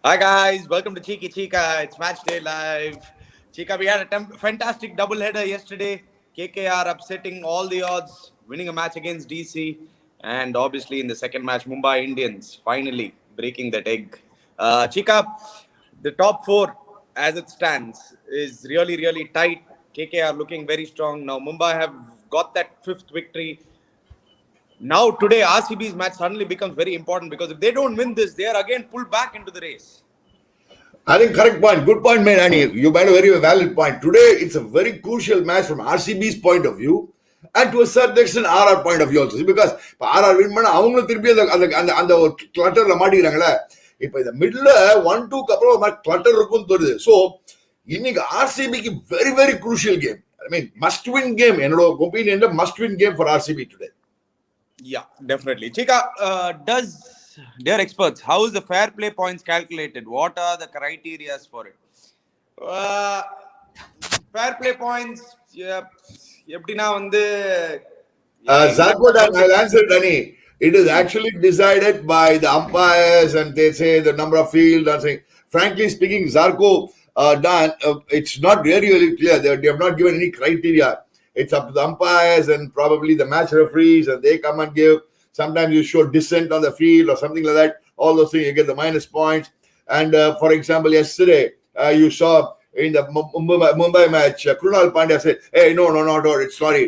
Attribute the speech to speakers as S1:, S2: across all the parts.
S1: Hi guys, welcome to Cheeka. It's Matchday live. Cheeka, we had a fantastic doubleheader yesterday. KKR upsetting all the odds, winning a match against DC, and obviously in the second match, Mumbai Indians finally breaking that egg. Cheeka, the top four as it stands is really tight. KKR looking very strong now. Mumbai have got that fifth victory. Now today, RCB's match suddenly becomes very important because if they don't win this, they are again pulled back into the race.
S2: I think correct point. Good point, man. Annie. You made a very valid point. Today, it's a very crucial match from RCB's point of view and to a certain extent RR point of view also. Because RR win பண்ண அவங்களும் திருப்பி அந்த ஒரு கிளட்டர்ல மாட்டிக்கிறாங்களே. இப்போ இந்த middle 1-2 அப்புறம் ஒரு மாதிரி கிளட்டர் இருக்கும்னு தோணுது. ஸோ இன்னைக்கு RCBக்கு very crucial game. I mean, must win game. என்னோட ஒப்பீனியன்ல must win game for RCB today.
S1: Yeah, definitely. Cheeka, dear experts, how is the fair play points calculated? What are the criteria for it? Fair play points, எப்படினா வந்து
S2: Zarko, I'll answer, Danny. It is actually decided by the umpires and they say the number of field and saying. Frankly speaking, Zarko, Dan, it's not really clear. They have not given any criteria. It's up to the umpires and probably the match referees, and they come and give. Sometimes you show dissent on the field or something like that. All those things, you get the minus points. And for example, yesterday, you saw in the Mumbai match, Krunal Pandya said, hey, no, it's sorry.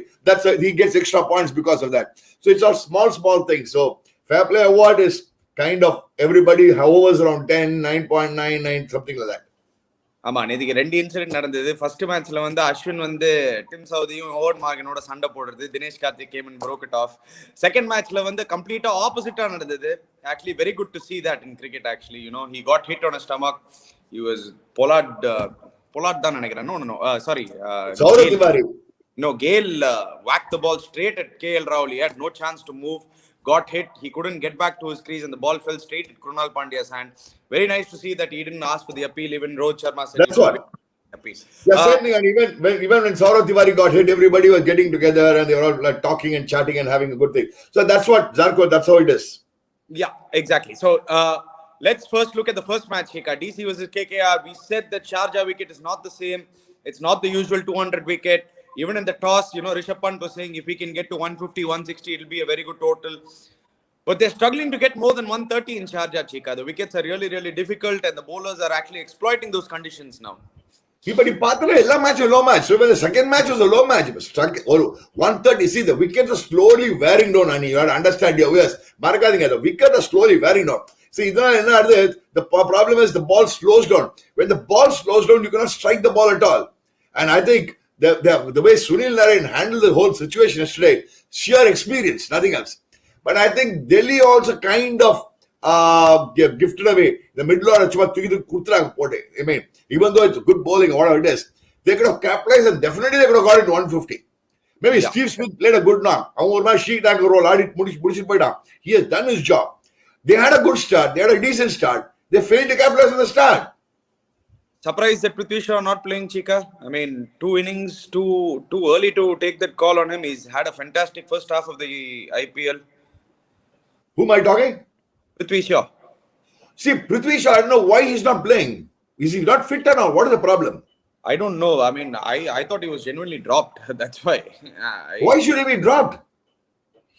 S2: He gets extra points because of that. So it's all small things. So fair play award is kind of everybody hovers around 10, 9.99, something like that.
S1: ஆமா, நேற்றுக்கு ரெண்டு incident நடந்தது. First மேட்ச்ல வந்து அஸ்வின் வந்து dim சவுதியும் oven மார்கனோட சண்டை போடுறது, Dinesh Karthik game and broke it off. Second மேட்ச்ல வந்து கம்ப்ளீட்டா ஆப்போசிட்டா நடந்தது. Actually very good to see that in cricket actually. You know, he got hit on his stomach. He was Pollard தான் நினைக்கிறேன். No, sorry.
S2: Saurav Tiwari.
S1: No, Gale whacked the ball straight at KL Rahul. He had no chance to move. Got hit. He couldn't get back to his crease and the ball fell straight at Krunal Pandya's hand. Very nice to see that he didn't ask for the appeal. Even Rohit Sharma said
S2: that's what. Yeah, same thing. And even when Saurav Tiwari got hit, everybody was getting together and they were all like talking and chatting and having a good thing. So that's what, Zarko, that's how it is.
S1: Yeah, exactly. So let's first look at the first match, Cheeka. DC versus KKR. We said that Sharjah wicket is not the same. It's not the usual 200 wicket. Even in the toss, you know, Rishabh Pant was saying if we can get to 150, 160, it'll be a very good total. But they're struggling to get more than 130 in Sharjah, Cheeka. The wickets are really difficult and the bowlers are actually exploiting those conditions now.
S2: But you every match was low match. So when the second match was a low match, struck or 130. See, the wickets are slowly wearing down, and you have to understand your ways. The wickets are slowly wearing down. See, the problem is the ball slows down. When the ball slows down, you cannot strike the ball at all. And I think the way Sunil Narine handled the whole situation yesterday, sheer experience, nothing else. But I think Delhi also kind of gifted away the middle order. I mean, even though it's good bowling or whatever it is, they could have capitalized and definitely they could have got it 150. Maybe yeah. Steve Smith played a good knock. He has done his job. They had a good start. They had a decent start. They failed to capitalize on the start.
S1: Surprised that Prithvi Shaw not playing, Cheeka. I mean, 2 innings, too early to take that call on him. He's had a fantastic first half of the IPL.
S2: Who am I talking?
S1: Prithvi Shaw.
S2: See, Prithvi Shaw, I don't know why he's not playing. Is he not fit or not? What is the problem?
S1: I don't know. I mean, I thought he was genuinely dropped. That's why.
S2: Why should he be dropped?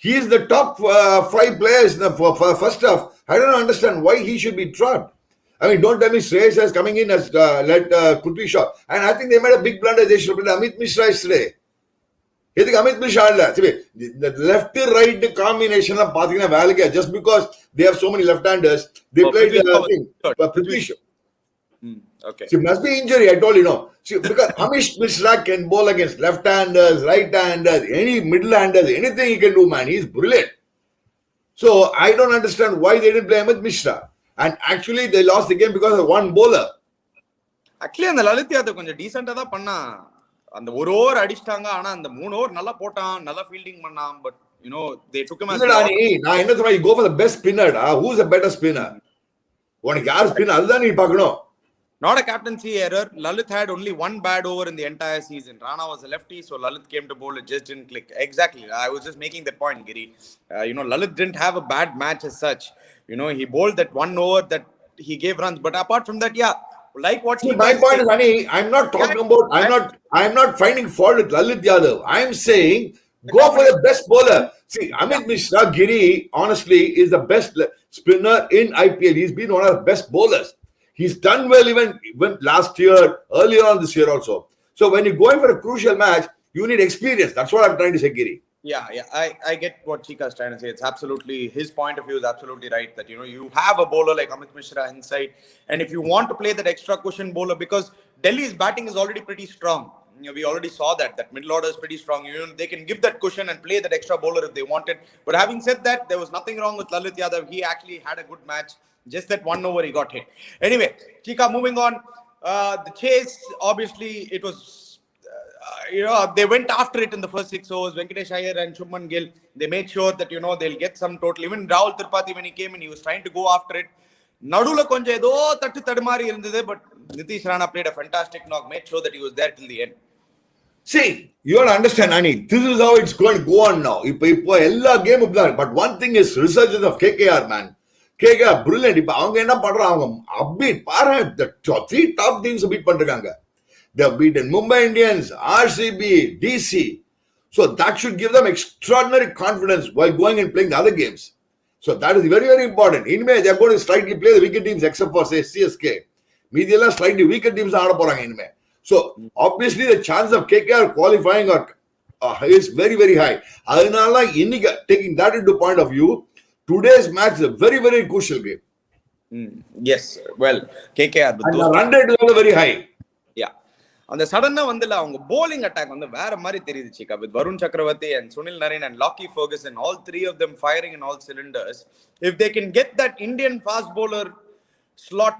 S2: He is the top 5 players in the first half. I don't understand why he should be dropped. I mean, don't tell me Shreyas is coming in as let Prithvi Shaw. And I think they made a big blunder. They should have played Amit Mishra yesterday. I think Amit Mishra, the left to right combination of just because they have so many left-handers, they played Prithvi Shaw.
S1: Okay.
S2: See, it must be injury, I told you, no. See, because Amish Mishra can bowl against left-handers, right-handers, any middle-handers, anything he can do, man. He's brilliant. So, I don't understand why they didn't play Amit Mishra. And actually, they lost the game because of one bowler.
S1: Actually, அந்த லலித் யாதவ் கொஞ்சம் டீசென்ட்டா தான் பண்ணா. அந்த ஒரு over அடிச்சிட்டாங்க. ஆனா அந்த 3 over நல்லா போட்டான், நல்லா ஃபீல்டிங் பண்ணான். But you know, they took him as
S2: நான் என்ன சொல்றேன், you go for the best spinner. Who's a better spinner? உனக்கு யார் ஸ்பின்னர் அதுதான் நீ பார்க்கணும்.
S1: Not a captaincy error. Lalit had only one bad over in the entire season. Rana was a lefty, so Lalit came to bowl. It just didn't click. Exactly. I was just making that point, Giri. You know, Lalit didn't have a bad match as such. You know, he bowled that one over that he gave runs. But apart from that, yeah, like what
S2: So
S1: Cheeka
S2: my
S1: is
S2: point
S1: saying,
S2: is, Ani, I'm not talking about. I'm not finding fault with Lalit Yadav. I'm saying go for the best bowler. See, Amit Mishra Giri, honestly, is the best spinner in IPL. He's been one of the best bowlers. He's done well even last year, earlier on this year also. So when you're going for a crucial match, you need experience. That's what I'm trying to say, Giri.
S1: Yeah, I get what Cheeka is trying to say. It's absolutely, his point of view is absolutely right, that you have a bowler like Amit Mishra inside, and if you want to play that extra cushion bowler, because Delhi's batting is already pretty strong. We already saw that middle order is pretty strong. They can give that cushion and play that extra bowler if they wanted. But having said that, there was nothing wrong with Lalit Yadav. He actually had a good match. Just that 1 over he got hit. Anyway, Cheeka, moving on. The chase, obviously, it was. They went after it in the first 6 overs. Venkatesh Iyer and Shubman Gill, they made sure that, they'll get some total. Even Rahul Tripathi, when he came in, he was trying to go after it. Nadula konja edo tattu tadumari irundhudu, but Nitish Rana played a fantastic knock, made sure that he was there till the end.
S2: See, you have to understand, Ani, this is how it's going to go on now. But one thing is resurgence of KKR, man. KKR, brilliant. The 3 top teams beat பண்றாங்க. They have beaten Mumbai Indians, RCB, DC. So that should give them extraordinary confidence while going and playing the other games. So that is very, very important. Anyway, they are going to slightly play the weaker teams except for, say, CSK. Media slightly weaker teams are anyway. So obviously the chance of KKR qualifying is very, very high. Taking that into point of view, today's match is a very, very crucial game.
S1: Yes, well, KKR.
S2: And the run rate is also very high.
S1: Yeah. அந்த சடனா அவங்க bowling attack வேற மாதிரி தெரியுது Cheeka, with Varun Chakravarti and Sunil Narine and Lockie Ferguson, all 3 of them firing in all cylinders. If they can get that Indian fast bowler slot,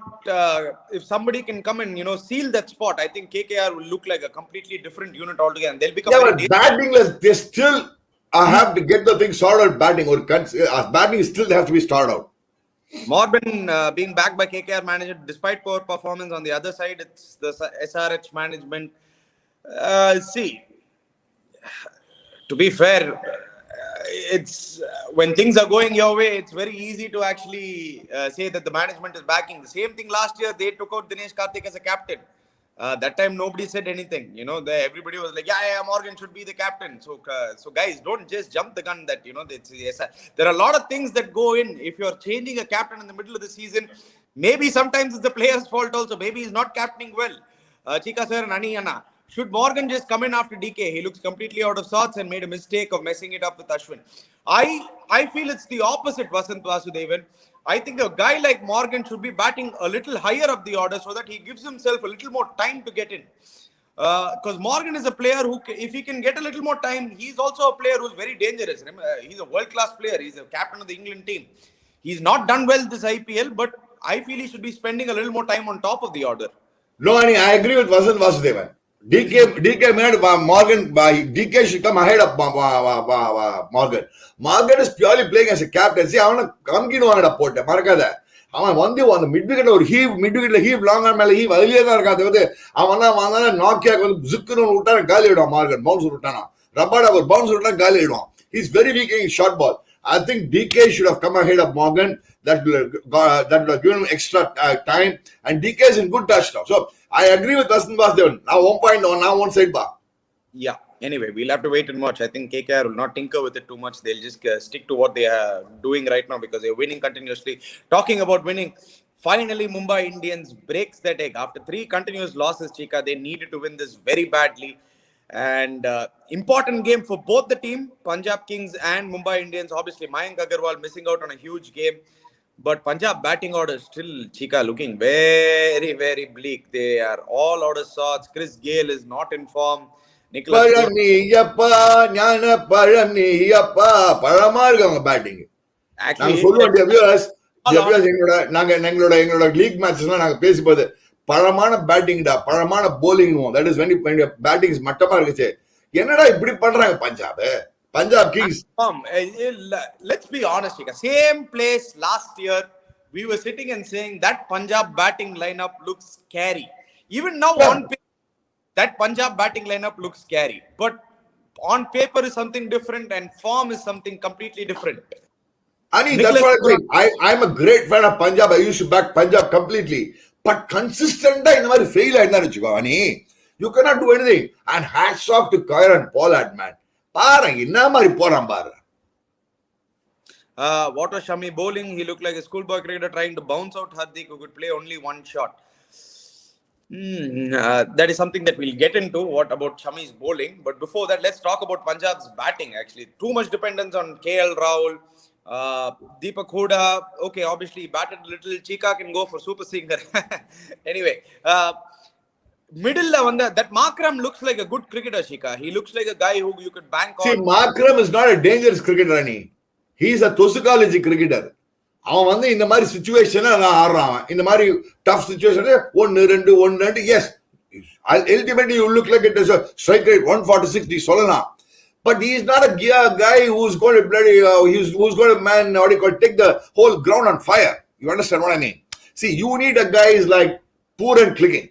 S1: if somebody can come and seal that spot, I think KKR will look like a completely different unit altogether, and they'll become
S2: batting. They still have to get the thing sorted out. Batting still has to be started out.
S1: Morgan being backed by KKR manager despite poor performance. On the other side, it's the SRH management. See, to be fair, it's when things are going your way, it's very easy to actually say that the management is backing. The same thing last year, they took out Dinesh Karthik as a captain. That time nobody said anything. Everybody was like, yeah, Morgan should be the captain. So guys, don't just jump the gun that, there are a lot of things that go in. If you're changing a captain in the middle of the season, maybe sometimes it's the player's fault also. Maybe he's not captaining well. Cheeka sir and Ani Anna, should Morgan just come in after DK? He looks completely out of sorts and made a mistake of messing it up with Ashwin. I feel it's the opposite, Vasant Vasudevan. I think a guy like Morgan should be batting a little higher up the order so that he gives himself a little more time to get in. Because Morgan is a player who, if he can get a little more time, he's also a player who's very dangerous. He's a world-class player. He's a captain of the England team. He's not done well this IPL, but I feel he should be spending a little more time on top of the order.
S2: No, I agree with Vasant Vasudevan. DK made Morgan. DK should come ahead of Morgan. Morgan is purely playing as a captain. See, I want to come in on a port. Markada. அவன் வந்து அந்த மிட்விக்கெட்ல ஒரு மிட்விக்கெட்ல heave longer மேல heave அதுலயே தான் இருக்காது வந்து அவன் நாக்கியாக்கு வந்து ஜிக்குன்னு விட்டான காலி ஆயிடுவான். மார்கன் பவுன்ஸ் விட்டானா ரப்பாடா ஒரு பவுன்ஸ் விட்டா காலி ஆயிடுவான். He's very weak in short ball. I think DK should have come ahead of Morgan. That will have given him extra time, and DK is in good touch now. So I agree with Vasant Vasudevan. Now 1 point on now one side bar.
S1: Yeah. Anyway, we'll have to wait and watch. I think KKR will not tinker with it too much. They'll just stick to what they are doing right now because they're winning continuously. Talking about winning, finally Mumbai Indians breaks that egg. After 3 continuous losses, Cheeka, they needed to win this very badly. And important game for both the team, Punjab Kings and Mumbai Indians. Obviously, Mayank Agarwal missing out on a huge game. But Punjab batting order still, Cheeka, looking very, very bleak. They are all out of sorts. Chris Gale is not in form.
S2: பழமா இருக்காங்க batting. நாங்க சொல்லுவோம் எங்களோட league மேட்சஸ்லாம் நாங்க பேசிப்போது பழமான பேட்டிங்டா பழமான bowling. That is when batting மட்டமா இருக்குச்சு. என்னடா இப்படி பண்றாங்க Punjab Kings?
S1: Let's be honest, Cheeka. Same place last year, we were sitting and saying that Punjab batting lineup looks scary. Even now on paper, that Punjab batting lineup looks scary. But on paper is something different and form is something completely different.
S2: Ani, that's
S1: Nicholas
S2: what I'm
S1: Puran.
S2: saying. I'm a great fan of Punjab. I used to back Punjab completely. But consistent in the fail Ani. You cannot do anything. And hats off to KKR and Pollard, man.
S1: What was Shami bowling? He looked like a schoolboy cricketer trying to bounce out Hardik, who could play only one shot. That is something that we'll get into. What about Shami's bowling? But before that, let's talk about Punjab's batting. Actually, too much dependence on KL Rahul, Deepak Hooda. Okay, obviously batted a little. Cheeka can go for super singer. Anyway, middle that Markram looks like a good cricketer. Cheeka. He looks like a guy who you could bank
S2: See,
S1: on.
S2: Markram is not a dangerous cricketer, Ani. He's a toxicology cricketer. அவன் வந்து இந்த மாதிரி சிச்சுவேஷன்ல நான் ஆடுறான் இந்த மாதிரி tough சிச்சுவேஷன்ல 1-2 yes ultimately you look like it is a strike rate 146 நீ சொல்லலாம் but he is not a guy who's going to bloody who's going to man what do you call take the whole ground on fire. You understand what I mean? See, you need a guy is like poor and clicking.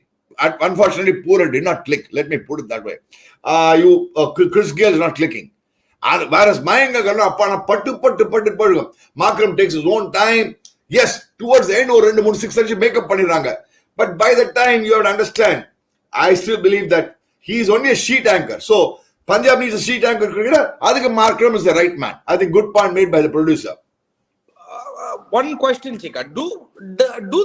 S2: Unfortunately, poor did not click, let me put it that way. Chris Gayle is not clicking. Whereas Mayanka Patu Markram takes his own time. Yes, towards the end or 2-3 make up paniranga. But by the time you have to understand, I still believe that he is only a sheet anchor. So Punjab needs a sheet anchor cricketer. I think Markram is the right man. I think good point made by the producer.
S1: One question, Chika. Do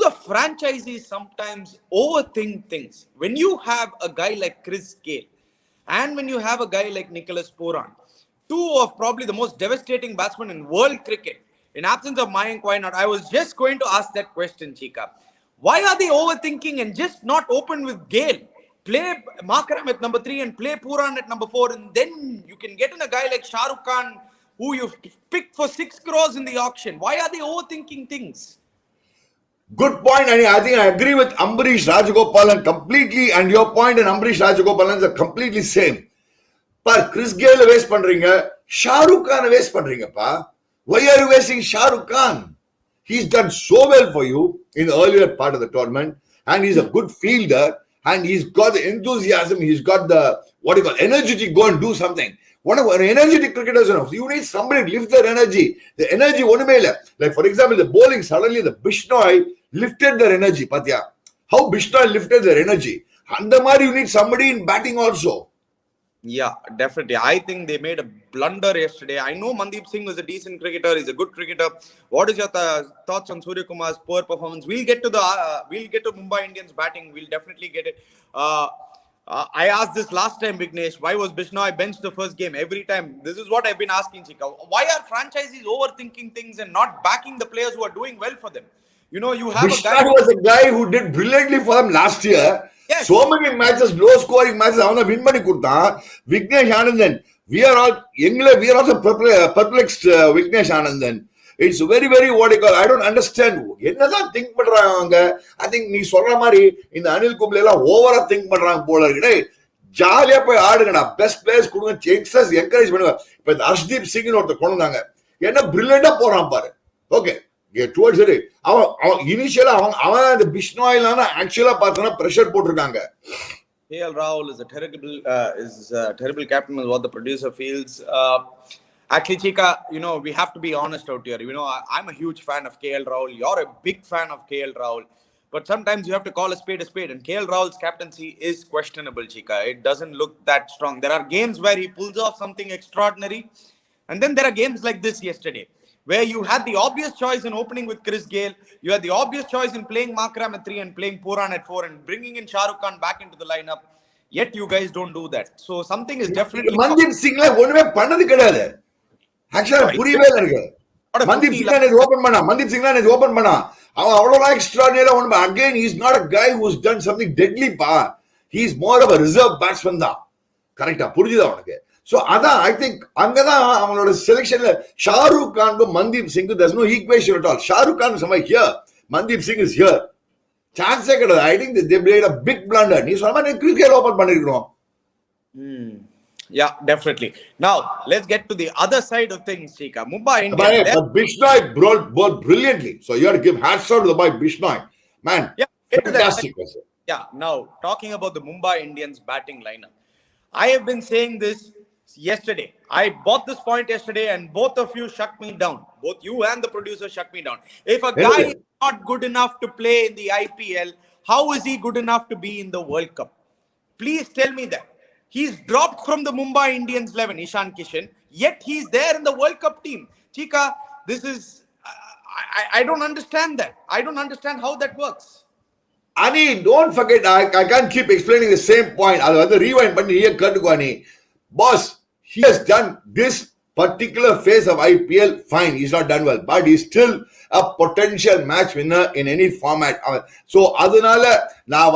S1: the franchisees sometimes overthink things? When you have a guy like Chris Gayle and when you have a guy like Nicholas Puran, two of probably the most devastating batsmen in world cricket, in absence of Mayank, why not? I was just going to ask that question, Chika. Why are they overthinking and just not open with Gayle? Play Markram at number 3 and play Puran at number 4, and then you can get in a guy like Shah Rukh Khan, who you picked for 6 crores in the auction. Why are they overthinking things?
S2: Good point, and I think I agree with Ambarish Rajagopalan completely, and your point and Ambarish Rajagopalan are completely same. But Chris Gayle waste pandringa, Shah Rukh Khan waste pandringa pa. Why are you wasting Shah Rukh Khan? He's done so well for you in the earlier part of the tournament, and he's a good fielder, and he's got the enthusiasm, he's got the what you call energy to go and do something. What an energetic cricketers, you need somebody to lift their energy. The energy like for example, the bowling suddenly the Bishnoi lifted their energy. Patya, how Bishnoi lifted their energy. And the you need somebody in batting also.
S1: Yeah, definitely. I think they made a blunder yesterday. I know Mandeep Singh is a decent cricketer. He's a good cricketer. What is your thoughts on Surya Kumar's poor performance? We'll get to Mumbai Indians batting. We'll definitely get it. I asked this last time, Vignesh. Why was Bishnoi benched the first game? Every time. This is what I've been asking, Chika. Why are franchisees overthinking things and not backing the players who are doing well for them? You have
S2: Bishnoi was a guy who did brilliantly for them last year. Yes. So many matches, low scoring matches, avana win panni kudta. Vignesh Anandan, we are also perplexed. Vignesh Anandan, it's very very what you call. I don't understand. Enna think பண்றாங்க. I think நீ சொல்ற மாதிரி இந்த அனில் கும்ப்ளே எல்லாம் ஓவரா think பண்றாங்க போல இருக்கு. ஜாலியா போய் ஆடுங்கடா. பெஸ்ட் பிளேயர்ஸ் கொடுங்க, யங்ஸ்டர்ஸ் என்கரேஜ் பண்ணுங்க. இப்ப இந்த ஹர்ஷ்தீப் சிங்னு ஒருத்தர் கொண்டு வந்தாங்க. என்ன பிரில்லியண்டா போறான் பாரு. Okay. Towards it, initially, the Bishnoi actually pressure போட்டிருக்காங்க.
S1: KL Rahul is a terrible captain, is what the producer feels. Actually, Chika, we have to be honest out here. I'm a huge fan of KL Rahul. You're a big fan of KL Rahul. But sometimes you have to call a spade a spade. And KL Rahul's captaincy is questionable, Chika. It doesn't look that strong. There are games where he pulls off something extraordinary. And then there are games like this yesterday, where you had the obvious choice in opening with Chris Gayle, you had the obvious choice in playing Markram at 3 and playing Puran at 4 and bringing in Shah Rukh Khan back into the lineup. Yet you guys don't do that. So something is definitely...
S2: Mandeep Singh ஒண்ணுமே பண்ணது கிடையாது. Actually புரியவே இருக்கு. Mandeep Singh is open பண்ணா. அவன் அவ்வளவு extraordinary ஒண்ணு. Again, he's not a guy who's done something deadly pa. He's more of a reserve batsman தான். கரெக்ட்டா புரியுதா உனக்கு? So I think அவங்களோட செலக்ஷன்ல Shahrukh Khan Mandeep Singh there's no equation at all. Shahrukh Khan is here, Mandeep Singh is here. Chance கிடையாது. I think they made a big blunder. நீ சொன்ன மாதிரி cricket open பண்ணிருக்கணும்.
S1: Yeah, definitely. Now let's get to the other side of things, Chika. Mumbai Indians.
S2: But Bishnoi bowled brilliantly. So you have to give hats off to the boy Bishnoi. Man,
S1: yeah,
S2: fantastic.
S1: Yeah. Now talking about the Mumbai Indians batting lineup, I have been saying this Yesterday, I bought this point yesterday, and both of you shut me down. Both you and the producer shut me down. If a guy is not good enough to play in the IPL, how is he good enough to be in the World Cup? Please tell me that. He's dropped from the Mumbai Indians 11, Ishan Kishan, yet he's there in the World Cup team. Cheeka, this is. I don't understand that. I don't understand how that works.
S2: Ani, don't forget, I can't keep explaining the same point. I'll rewind, but here, Ani. Boss, he has done this particular phase of IPL fine. He's not done well, but he's still a potential match winner in any format. So, adanala, now,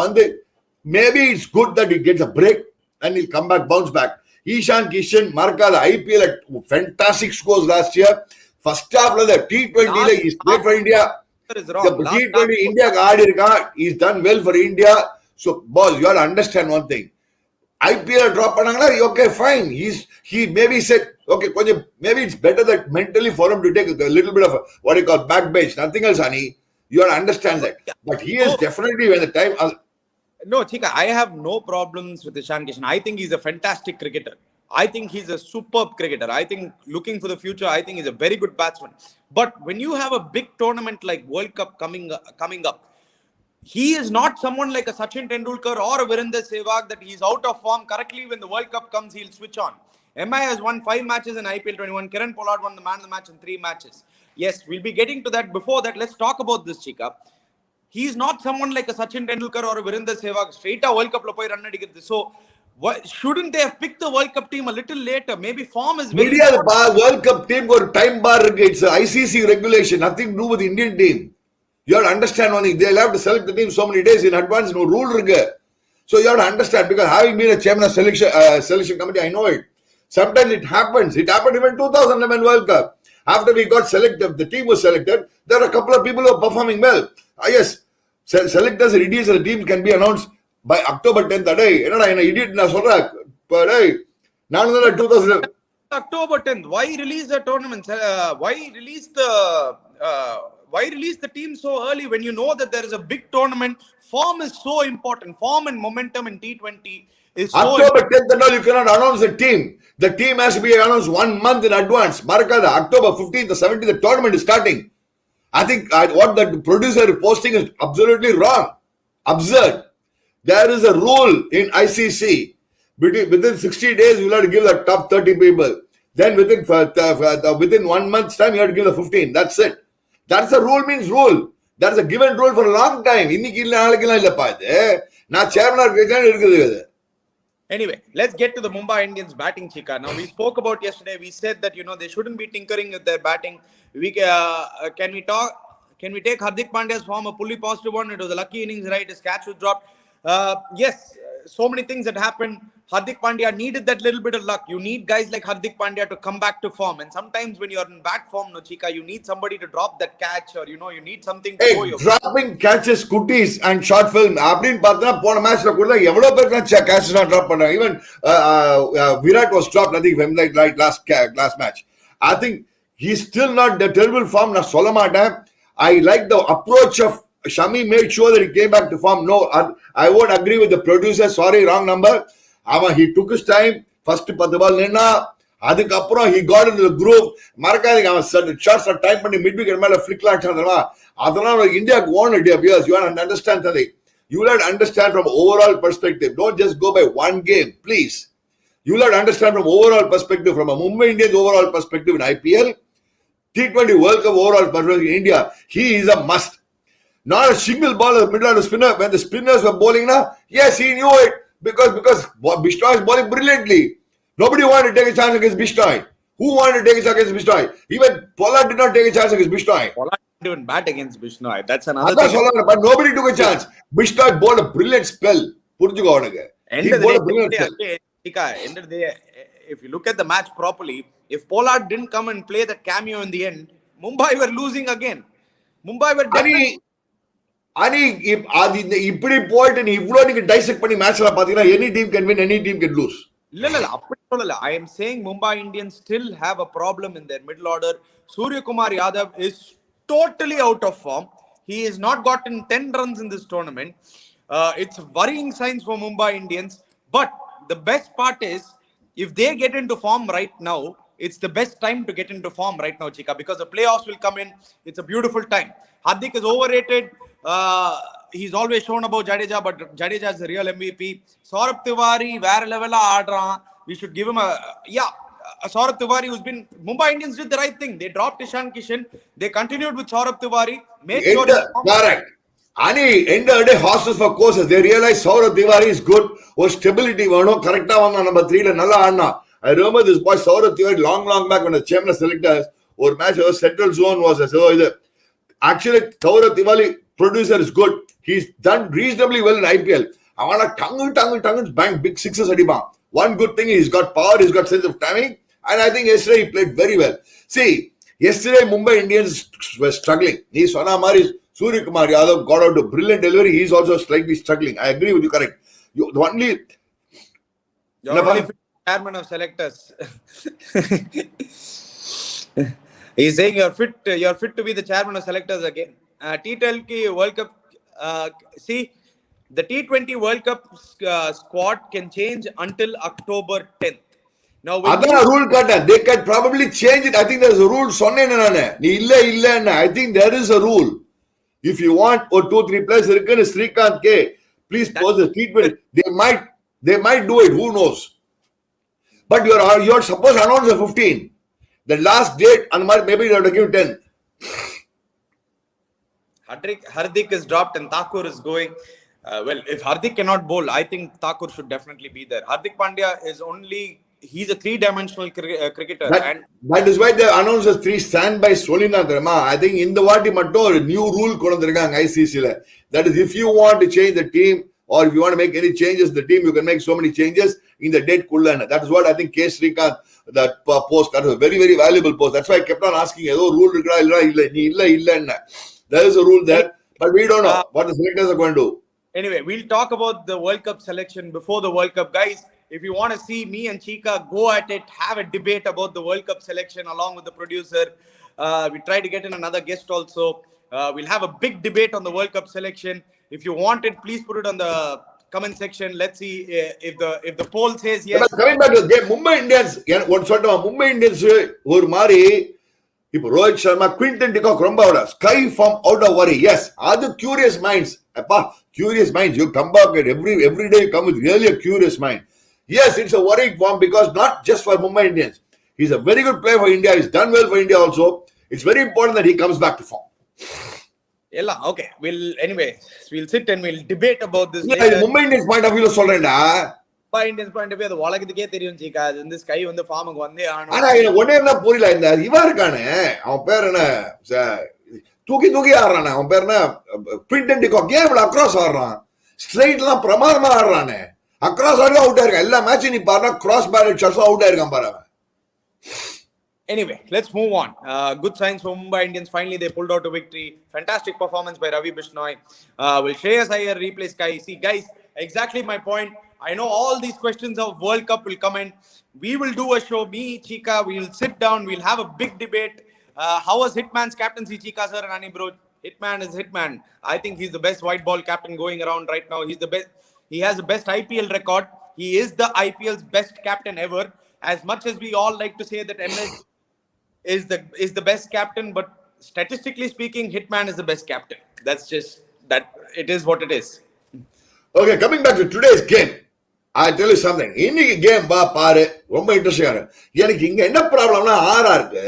S2: maybe it's good that he gets a break and he'll come back, bounce back. Ishan Kishan, Marka, the IPL at fantastic scores last year. First half of the T20, he's played for India.
S1: Is wrong.
S2: The T20 India, he's done well for India. So, boss, you have to understand one thing. IPL drop panangla, okay, fine. He maybe said, okay, maybe it's better that mentally for him to take a little bit of what you call back bench. Nothing else, honey. You have to understand that. But he is definitely when the time.
S1: No, Cheeka, I have no problems with Ishan Kishan. I think he's a fantastic cricketer. I think he's a superb cricketer. I think looking for the future, I think he's a very good batsman. But when you have a big tournament like World Cup coming up, he is not someone like a Sachin Tendulkar or a Virender Sehwag that he's out of form. Correctly, when the World Cup comes, he'll switch on. MI has won 5 matches in IPL 21. Kiran Pollard won the man of the match in 3 matches. Yes, we'll be getting to that. Before that, let's talk about this, Cheeka. He's not someone like a Sachin Tendulkar or a Virender Sehwag. Straight a World Cup lo poi run adigirthu. So, shouldn't they have picked the World Cup team a little later? Maybe form is very
S2: Media, the World Cup team got time bar. It's an ICC regulation. Nothing to do with the Indian team. You have to understand one thing. They'll have to select the team so many days in advance. No rule. So you have to understand, because having been a chairman of selection committee, I know it. Sometimes it happens. It happened even 2011 World Cup. After we got selected, the team was selected. There are a couple of people who are performing well. Yes, selectors and idiots of the team can be announced by October 10th. An idiot na solra. But hey, 2000.
S1: October 10th. Why release the tournament? Why release the team so early when you know that there is a big tournament? Form is so important. Form and momentum in T20 is so
S2: October 10th and all, you cannot announce the team. The team has to be announced 1 month in advance. Marka, the October 15th or 17th, the tournament is starting. I think what the producer is posting is absolutely wrong. Absurd. There is a rule in ICC. Within 60 days, you have to give the top 30 people. Then within 1 month's time, you have to give the 15. That's it. That's the rule means rule. That's a given rule for a long time.
S1: Anyway, let's get to the Mumbai Indians batting, Cheeka. Now, we spoke about yesterday. We said that, they shouldn't be tinkering with their batting. Can we take Hardik Pandya's form a fully positive one? It was a lucky innings, right? His catch was dropped. Yes, so many things that happened. Hardik Pandya needed that little bit of luck. You need guys like Hardik Pandya to come back to form. And sometimes when you're in bad form, Cheeka, you need somebody to drop that catch, or, you need something to go your
S2: dropping catches, cooties and short film. Aprin Patna, Pona match, catches not dropped. Even Virat was dropped, I think, like last match. I think he's still not the terrible form. I like the approach of Shami, made sure that he came back to form. No, I won't agree with the producer. Sorry, wrong number. He took his time. First, Padabal Nena. Adikapura, he got into the groove. Marka, shots are time பண்ணி midweek and மேல flick லாட்சம் அதனால இந்தியாக்கு won it years. You have to understand something. You will have to understand from overall perspective. Don't just go by one game, please. You will have to understand from overall perspective, from a Mumbai Indians overall perspective in IPL, T20 World Cup overall perspective in India. He is a must. Not a single ball in the middle of the spinner. When the spinners were bowling, yes, he knew it. Because Bishnoi is bowling brilliantly. Nobody wanted to take a chance against Bishnoi. Who wanted to take a chance against Bishnoi? Even Pollard did not take a chance against Bishnoi.
S1: Pollard didn't bat against Bishnoi. That's another thing.
S2: But nobody took a chance. Bishnoi bowled a brilliant spell.
S1: End of the day, if you look at the match properly, if Pollard didn't come and play that cameo in the end, Mumbai were losing again. Mumbai were definitely...
S2: இப்படி போயிட்டு நீ இவ்வளவு நீங்க dissect பண்ணி மேட்ச்ல பாத்தீங்கன்னா any team can win, any team can lose.
S1: இல்ல அப்படி சொல்லல. I am saying Mumbai Indians still have a problem in their middle order. Suryakumar Yadav is totally out of form. He has not gotten 10 runs in this tournament. It's worrying signs for Mumbai Indians. But the best part is, if they get into form right now, it's the best time to get into form right now, Cheeka, because the playoffs will come in. It's a beautiful time. Hardik is overrated. He's always shown about Jadeja, but Jadeja is the real MVP. Saurabh Tiwari, where level aadra. We should give him Saurabh Tiwari, who's been Mumbai Indians did the right thing. They dropped Ishan Kishan. They continued with Saurabh Tiwari.
S2: Correct. Ani end of the day, horses for courses. They realize Saurabh Tiwari is good. Or stability, correct number 3 nalla anna. I remember this boy Saurabh Tiwari long back when the chairman of selectors or match central zone was actually Saurabh Tiwari producer is good. He's done reasonably well in IPL. I want to tongue bang big sixes adiba. One good thing, he's got power, he's got sense of timing, and I think yesterday he played very well. See, yesterday Mumbai Indians were struggling. He's Sonamari, Suryakumar Yadav got out a brilliant delivery. He's also slightly struggling. I agree with you, correct. You're only
S1: chairman of selectors. He's saying you're fit to be the chairman of selectors again. T20 World Cup. See, the T20 World Cup squad can change until October 10th. Now,
S2: rule cut, they can probably change it. I think there's a rule. I think there is a rule. If you want or 2-3 players, Srikkanth K, please pause the T20. They might do it. Who knows? But you're supposed to announce the 15. The last date, maybe you have to give 10.
S1: Hardik is dropped and Thakur is going. Well, if Hardik cannot bowl, I think Thakur should definitely be there. Hardik Pandya is he's a 3-dimensional cricketer.
S2: That is why they announced as 3 standbys. I think in the Vati Matto, a new rule ICC. That is, if you want to change the team or if you want to make any changes in the team, you can make so many changes in the date. That is what I think K. Srikkanth, that post, that was a very, very valuable post. That's why I kept on asking, rule there is a rule there, but we don't know what the selectors are going to do.
S1: Anyway, we'll talk about the World Cup selection before the World Cup. Guys, if you want to see me and Cheeka go at it, have a debate about the World Cup selection along with the producer. We try to get in another guest also. We'll have a big debate on the World Cup selection. If you want it, please put it on the comment section. Let's see if the poll says yes.
S2: But coming back to the game, Mumbai Indians, Mumbai Indians ஒரு மாதிரி இப்போ Rohit Sharma Quinton de Kock ரொம்ப sky from out of worry. Yes, other curious minds. Curious minds. You come back and every day you come with really a curious mind. Yes, it's a worrying form because not just for Mumbai Indians. He's a very good player for India. He's done well for India also. It's very important that he comes back to form.
S1: Okay. We'll sit and we'll debate about this.
S2: Mumbai Indians point of view,
S1: Mumbai Indians point of view, the உலகத்துக்கே தெரியும் Cheeka. இந்த sky வந்து ஃபார்முக்கு வந்தே ஆகணும்.
S2: ஆனா எனக்கு ஒண்ணே என்ன புரியல, இந்த இவா இருக்கானே, அவன் பேர் என்ன, தூக்கி ஆடுறானே, அவன் பேர் என்ன, குவிண்டன் டிகாக், ஏன் இவ்வளவு அக்ராஸ் ஆடுறான்? ஸ்ட்ரைட்லாம் பிரமாதமா ஆடுறானே, அக்ராஸ் ஆடி அவுட் ஆயிருக்கான். எல்லா மேட்சும் நீ பாருனா கிராஸ் பேலட் ஷாட்ஸும் அவுட் ஆயிருக்கான் பாரு.
S1: Anyway, let's move on. Good signs for Mumbai Indians. Finally, they pulled out a victory. Fantastic performance by Ravi Bishnoi. Will Shreyas Iyer replace Kai? See, guys, exactly my point. I know all these questions of World Cup will come in. We will do a show. Me, Cheeka, we'll sit down. We'll have a big debate. How was Hitman's captaincy, Cheeka sir and Ani bro? Hitman is Hitman. I think he's the best white ball captain going around right now. He's the best. He has the best IPL record. He is the IPL's best captain ever. As much as we all like to say that MS is the best captain, but statistically speaking, Hitman is the best captain. That's just that. It is what it is.
S2: Okay, coming back to today's game, I'll tell you something. இன்னைக்கு game பாரு, ரொம்ப இன்ட்ரெஸ்டிங்கா இருக்கு. எனக்கு இங்க என்ன ப்ராப்ளம்னா இருக்கு,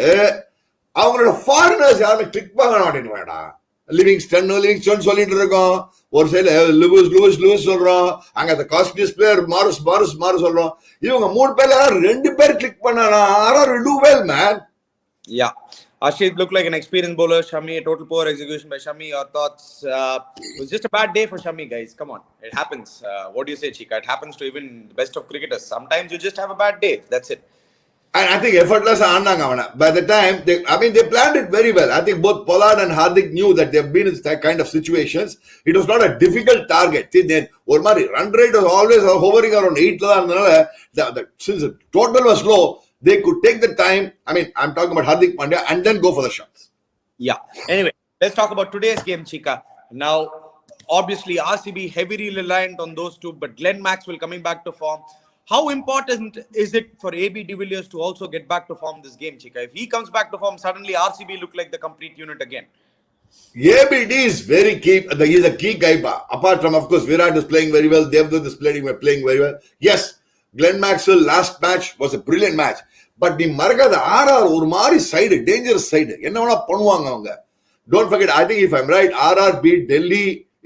S2: அவங்களோட ஃபாரினர்ஸ் யாருமே கிளிக் பண்ண மாட்டேங்குவாடா. லிவிங்ஸ்டன் சொல்லிட்டு இருக்கோம், ஒரு சைடுல லூயிஸ் சொல்றோம், அங்க அந்த காஸ்ட்லியஸ் பிளேயர் மாரஸ் சொல்றோம். இவங்க 3 பேர்ல 2 பேர் கிளிக் பண்ணானா do well, man.
S1: Yeah, Ashit looked like an experienced bowler. Shami, a total poor execution by Shami. Your thoughts? It was just a bad day for Shami, guys. Come on, it happens. What do you say, Cheeka? It happens to even the best of cricketers. Sometimes you just have a bad day. That's it.
S2: And I think effortless ஆனாங்க. By the time they planned it very well. I think both Pollard and Hardik knew that they've been in that kind of situations. It was not a difficult target. See, then ஒரு மாதிரி run rate was always hovering around 8 தான் இருந்தனால since the total was low, they could take the time. I'm talking about Hardik Pandya and then go for the shots.
S1: Yeah. Anyway, let's talk about today's game, Cheeka. Now, obviously, RCB heavily reliant on those two, but Glenn Maxwell coming back to form. how important is it for AB de Villiers to also get back to form this game, Chika? If he comes back to form, suddenly RCB look like the complete unit again.
S2: ABD is very key. He's a key guy. Apart from, of course, Virat is playing very well. Devdutt is playing very well. Yes, Glenn Maxwell last match was a brilliant match. But the Marga, the RR, ஒரு மாதிரி side, dangerous side. என்ன வேணா பண்ணுவாங்க அவங்க. Don't forget, I think if I'm right, RR beat Delhi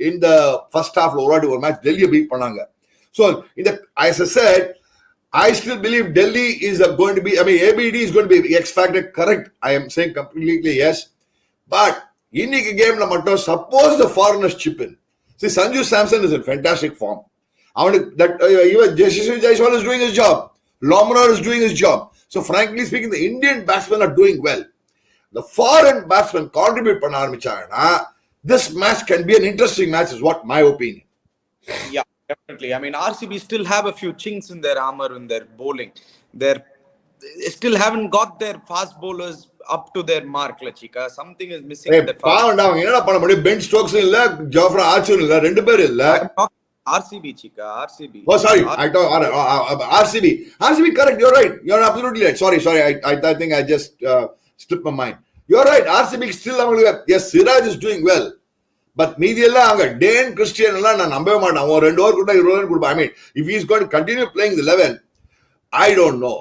S2: in the first half ஒரு match. Delhi beat பண்ணாங்க. So, as I said, I still believe Delhi is going to be, ABD is going to be X factor, correct. I am saying completely yes. But, இன்னைக்கு கேம்ல மட்டும் suppose the foreigners chip in. See, Sanju Samson is in fantastic form. Even Yashasvi Jaiswal is doing his job. Lomra is doing his job. So, frankly speaking, the Indian batsmen are doing well. The foreign batsmen contribute பண்ண ஆரம்பிச்சாங்கன்னா, this match can be an interesting match is what my opinion.
S1: Yeah, definitely. RCB still have a few chinks in their armor in their bowling. They still haven't got their fast bowlers up to their mark, Chika. Something is missing.
S2: என்னடா பண்ண முடியும்? Ben Stokes இல்ல, Jofra Archer இல்ல, ரெண்டு பேர் இல்ல.
S1: RCB, Chika, RCB.
S2: Oh, sorry. I talk RCB. RCB, correct. You're right. You're absolutely right. Sorry. I think I just slipped my mind. You're right. RCB still, yes, Siraj is doing well. But மீதியெல்லாம் அங்க tan Christian எல்லாம் நான் நம்பவே மாட்டேன். அவன் 2 over கொடுத்தா 20 run கொடுப்பான். If he is going to continue playing the 11, I don't know.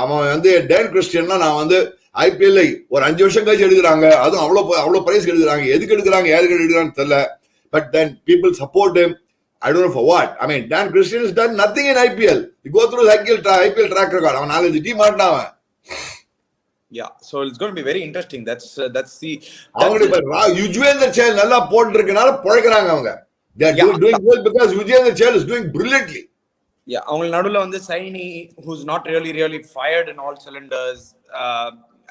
S2: அவன் டேன் கிறிஸ்டியன்னா நான் IPL ஒரு 5 வருஷம் கழிச்சு எடுக்கிறாங்க. அதுவும் அவ்வளவு பிரைஸ் எடுக்கிறாங்க. எதுக்கு எடுக்கிறாங்க, யாருக்கு எடுக்கிறான்னு தெரியல. But then people support him. I don't know for what. Dan Christian has done nothing in IPL. You go through his IPL track record. அவன் 4 டீம் ஆடினான் அவன்.
S1: Yeah, so it's going to be very interesting. That's the
S2: Yuzvendra Chahal நல்லா போட்டுருக்கனால பொழைக்கறாங்க அவங்க. They are doing well because Yuzvendra Chahal is doing brilliantly.
S1: Yeah, அவங்க நடுவுல Saini, who's not really fired in all cylinders.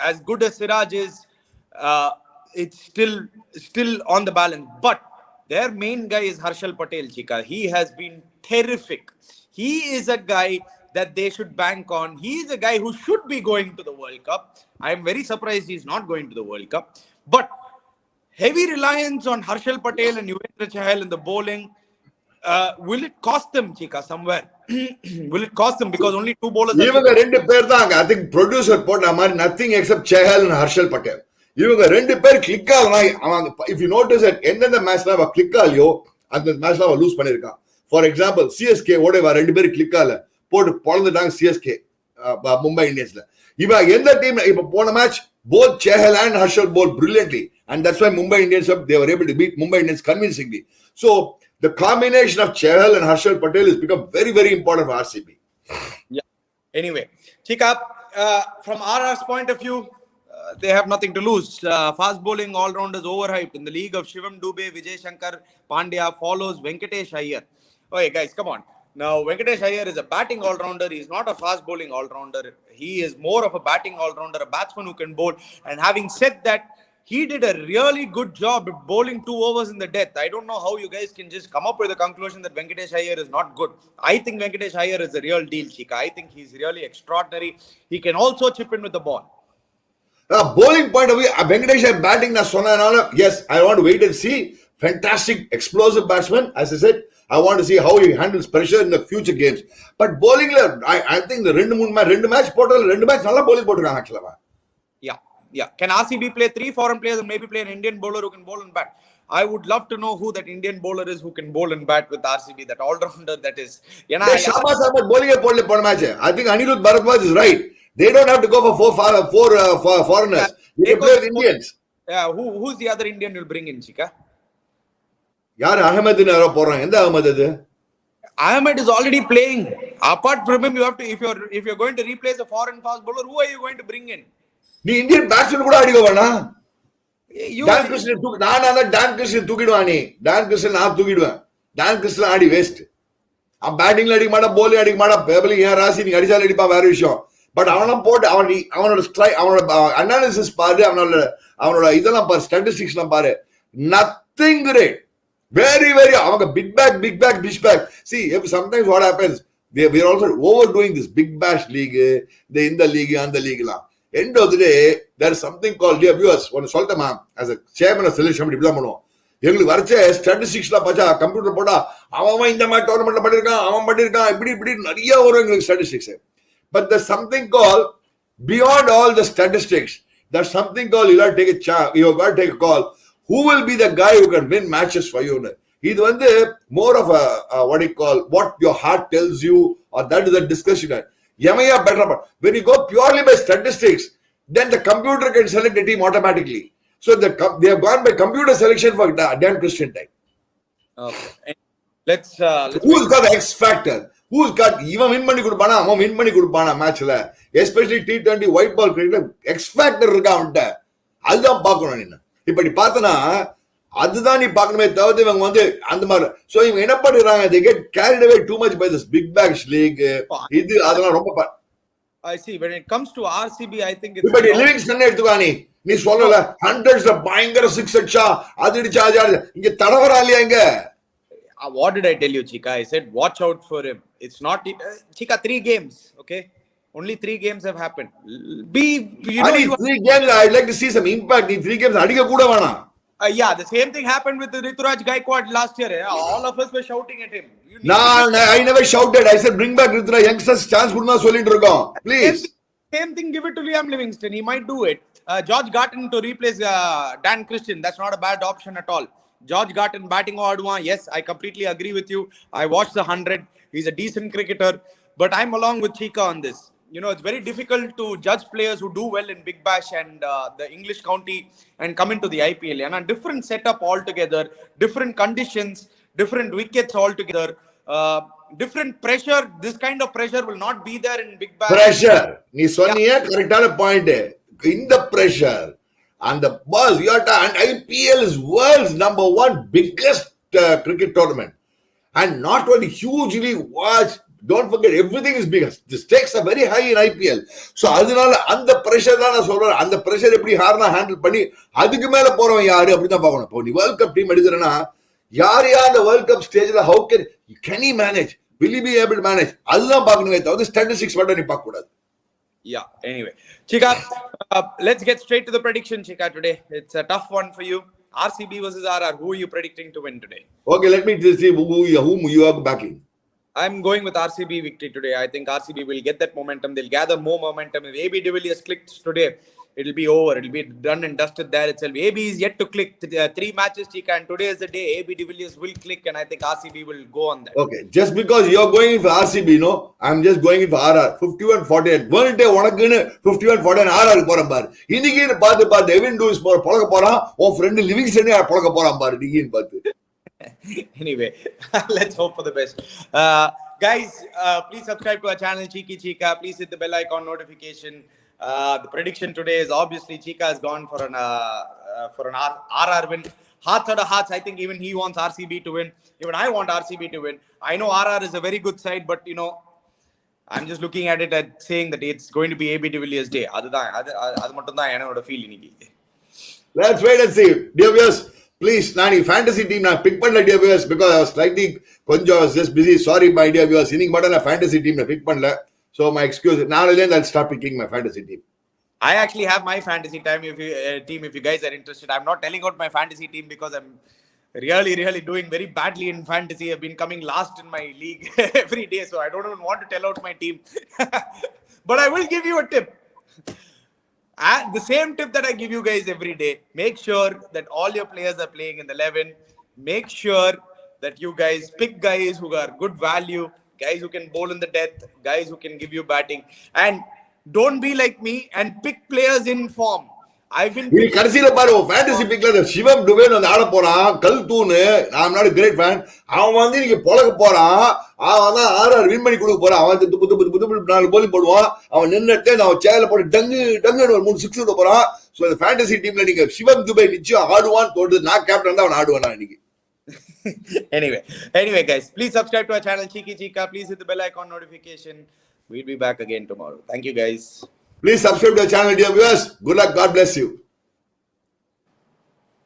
S1: As good as Siraj is, it's still on the balance. But their main guy is Harshal Patel, Chika. He has been terrific. He is a guy that they should bank on. He is a guy who should be going to the World Cup. I am very surprised he's not going to the World Cup. But heavy reliance on Harshal Patel and Yuzvendra Chahal in the bowling, will it cost them, Chika, somewhere? Will it cost them because only 2 bowlers?
S2: இவங்க ரெண்டு பேர் தான் I think producer போட்ட மாதிரி nothing except Chahal and Harshal Patel. இவங்க ரெண்டு பேர் click ஆகலாம். If you notice that எந்தெந்த மேட்ச்ல அவ கிளிக் ஆகலையோ அந்த மேட்ச்ல அவ லூஸ் பண்ணிருக்கான். ஃபார் எக்ஸாம்பிள் CSK ஓட ரெண்டு பேர் கிளிக் ஆகல, போட்டு பொளந்துட்டாங்க CSK மும்பை இந்தியன்ஸ்ல. இவ எந்த டீம் இப்ப போன match both Chahal and Harshal bowled brilliantly and that's why Mumbai Indians they were able to beat Mumbai Indians convincingly. So the combination of Chahal and Harshal Patel has become very important for RCB.
S1: Yeah. Anyway, Chika, from RR's point of view, they have nothing to lose. Fast bowling all-rounders overhyped. In the league of Shivam Dube, Vijay Shankar Pandya follows Venkatesh Iyer. Okay, guys, come on. Now, Venkatesh Iyer is a batting all-rounder. He's not a fast bowling all-rounder. He is more of a batting all-rounder, a batsman who can bowl. And having said that, he did a really good job at bowling 2 overs in the death. I don't know how you guys can just come up with a conclusion that Venkatesh Iyer is not good. I think Venkatesh Iyer is the real deal, Chika. I think he's really extraordinary. He can also chip in with the ball.
S2: Bowling point of view, Venkatesh Iyer batting na sonna, yes, I want to wait and see. Fantastic, explosive batsman. As I said, I want to see how he handles pressure in the future games. But bowling, I think the rendu match portal, rendu match nalla bowling போட்டுருக்காங்க actually.
S1: Yeah. Can RCB play 3 foreign players and maybe play an Indian bowler who can bowl and bat? I would love to know who that Indian bowler is who can bowl and bat with RCB, that all-rounder that is.
S2: Shabas Ahmed bowling போடல போன match. I think Anirudha Bharadwaj is right. They don't have to go for four foreigners. They play with Indians.
S1: Yeah, who's the other Indian you'll bring in, Chika?
S2: Yaar Ahmed nu yaro போறாங்க. எந்த Ahmed அது?
S1: Ahmed is already playing. Apart from him, you have to if you're going to replace a foreign fast bowler, who are you going to bring in?
S2: நீ Indian batsman கூட அடிக்க வேணாம். Dan Christian Dan Christian தூக்கிடுவான். நீ Dan Christian நான் தூக்கிடுவேன். Dan Christian ஆடி waste. அவன் பேட்டிங்ல அடிக்க மாட்டான், போலிங் அடிக்க மாட்டான். பேபிளிங் ஏன் ராசி நீ அடிச்சாலும் அடிப்பான், வேற விஷயம். பட் அவனெல்லாம் போட்டு அவனோட ஸ்ட்ரைக், அவனோட அனாலிசிஸ் பாரு, அவனோட இதெல்லாம் பாரு, ஸ்டாட்டிஸ்டிக்ஸ் எல்லாம் பாரு. Nothing great. Very அவங்க big bag dish bag. See, sometimes what happens, we are also overdoing this big bash league, இந்த league அந்த leagueலாம். End of the day, there is something called, dear viewers, one சொல்லிட்டேன், as a chairman of selection இப்படி தான் பண்ணுவோம். எங்களுக்கு வரைச்ச ஸ்டாட்டிஸ்டிக்ஸ்ல பார்த்தா computer போட்டா அவன் இந்த மாதிரி டோர்னமெண்ட்ல பண்ணிருக்கான், அவன் பண்ணிருக்கான், இப்படி நிறைய வரும் எங்களுக்கு statistics. But there's something called beyond all the statistics. There's something called you got to take a call. Who will be the guy who can win matches for you? இது வந்து more of a what you call what your heart tells you, or that is a discussion. Yamaya better. When you go purely by statistics, then the computer can select a team automatically. So they have gone by computer selection for Dan Christian time.
S1: Okay.
S2: Who's got the X factor? Who's got even win money கொடுப்பானா, அவன் win money கொடுப்பானா மேட்ச்ல, especially T20 white ball cricket X factor இருக்கா அவன்கிட்ட, அதுதான் பார்க்கணும் நீ. இப்ப நீ பார்த்தனா அதுதான் நீ பார்க்கணுமே தவிர்த்து இவங்க வந்து அந்த மாதிரி. சோ இவங்க என்ன பண்றாங்க, they get carried away too much by this big bash league. இது அதெல்லாம் ரொம்ப
S1: I see. When it comes to RCB, I think it's
S2: இப்ப லிவிங்ஸ்டன் எடுத்துக்கா, நீ சொல்லல ஹண்ட்ரட்ஸ்ல பயங்கர சிக்ஸ் அடிச்சா, அது அடிச்சா, இங்க தடவரா இல்லையா இங்க?
S1: What did I tell you, Cheeka? I said watch out for him. It's not Cheeka, 3 games, okay? Only 3 games have happened. You know,
S2: 3 games I'd like to see some impact. 3 games அடிக்க கூட வேணாம்.
S1: Yeah, the same thing happened with Rituraj Gaikwad last year. All of us were shouting at him.
S2: I never shouted. I said bring back Rituraj, youngsters chance கொடுனா சொல்லிட்டு இருக்கோம். Please.
S1: Same thing, give it to Liam Livingston. He might do it. George Garton to replace Dan Christian. That's not a bad option at all. George Garton batting Adwa. Yes, I completely agree with you. I watched the 100. He's a decent cricketer. But I'm along with Cheeka on this. You know, it's very difficult to judge players who do well in Big Bash and the English county and come into the IPL. And a different setup altogether, different conditions, different wickets altogether, different pressure. This kind of pressure will not be there in Big Bash.
S2: Pressure. நீ சொன்னியே கரெக்டான point. In the pressure and the buzz, and IPL is world's #1 biggest cricket tournament, and not only hugely watched. Don't forget, everything is big. The stakes are very high in IPL. So அதனால அந்த pressure தான் நான் சொல்றேன். அந்த pressure எப்படி ஹார்னா handle பண்ணி அதுக்கு மேல போறவன் யாரு அப்படி தான் பார்க்கணும். இப்போ நீ வேர்ல்ட் கப் டீம் எடுக்கிறனா யார் அந்த வேர்ல்ட் கப் ஸ்டேஜ்ல how can he manage, will he be able to manage, அதுதான் பார்க்கணுமே தவிர ஸ்டாட்டிஸ்டிக்ஸ் மட்டும் நீ பார்க்க கூடாது.
S1: Yeah, anyway, Cheeka, let's get straight to the prediction, Cheeka, today. It's a tough one for you. RCB versus RR. Who are you predicting to win today?
S2: Okay, let me just see whom you are backing.
S1: I'm going with RCB victory today. I think RCB will get that momentum. They'll gather more momentum. If AB de Villiers clicks today, it'll be over. It'll be done and dusted there itself. AB is yet to click. 3 matches, Cheeka, and today is the day AB de Villiers will click, and I think RCB will go on that.
S2: Okay, just because you're going for RCB, no, I'm just going for RR. 51-48. One day, உனக்குன்னு 51-49 RR போறேன் பாரு. இன்னைக்கு பார்த்து Evan Lewis பொழக்க போறான். உன் friend லிவிங்ஸ்டனே பொழக்க போறான் பாரு இன்னைக்கு பார்த்து.
S1: Anyway, let's hope for the best. Guys, please subscribe to our channel, Cheeka. Please hit the bell icon notification. The prediction today is obviously Cheeka has gone for an RR win. Hearts out of hearts, I think even he wants RCB to win. Even I want RCB to win. I know RR is a very good side, but you know, I'm just looking at it and saying that it's going to be AB de Villiers day. அது மட்டும் தான் என்னோட feel இன்னைக்கு.
S2: Let's wait and see. Dear viewers, please, Nani, fantasy team na pick panna dear viewers, because I was slightly I was just busy. Sorry, my dear viewers. Inning matter na fantasy team na pick panna. So my excuse. Now then I'll start picking my fantasy team.
S1: I actually have my fantasy team. If you guys are interested, I'm not telling out my fantasy team because I'm really doing very badly in fantasy. I've been coming last in my league every day, so I don't even want to tell out my team. But I will give you a tip. And the same tip that I give you guys every day, make sure that all your players are playing in the 11. Make sure that you guys pick guys who are good value, guys who can bowl in the death, guys who can give you batting. And don't be like me and pick players in form. I've been
S2: கடைசில பாரு fantasy பிக்ல சிவம் Dwayne வந்து ஆட போறான் கல்தூன். I'm not a great fan. அவன் வந்து நீங்க பொழக்க போறான். அவன் தான் RR வின் பண்ணி கொடுக்க போறான். அவன் புது 4 போலிங் போடுவான். அவன் நின்னுட்டு அவன் சேல போட்டு டங்கு ஒரு 3 6 விட போறான். சோ இந்த ஃபேண்டசி டீம்ல நீங்க சிவம் துபே நிச்சயம் ஆடுவான்னு தோணுது. நான் கேப்டன் தான் அவன் ஆடுவான் இன்னைக்கு.
S1: Anyway guys, please subscribe to our channel Cheeka. Please hit the bell icon notification. We'll be back again tomorrow. Thank you guys.
S2: Please subscribe to our channel, dear viewers. Good luck. God bless you.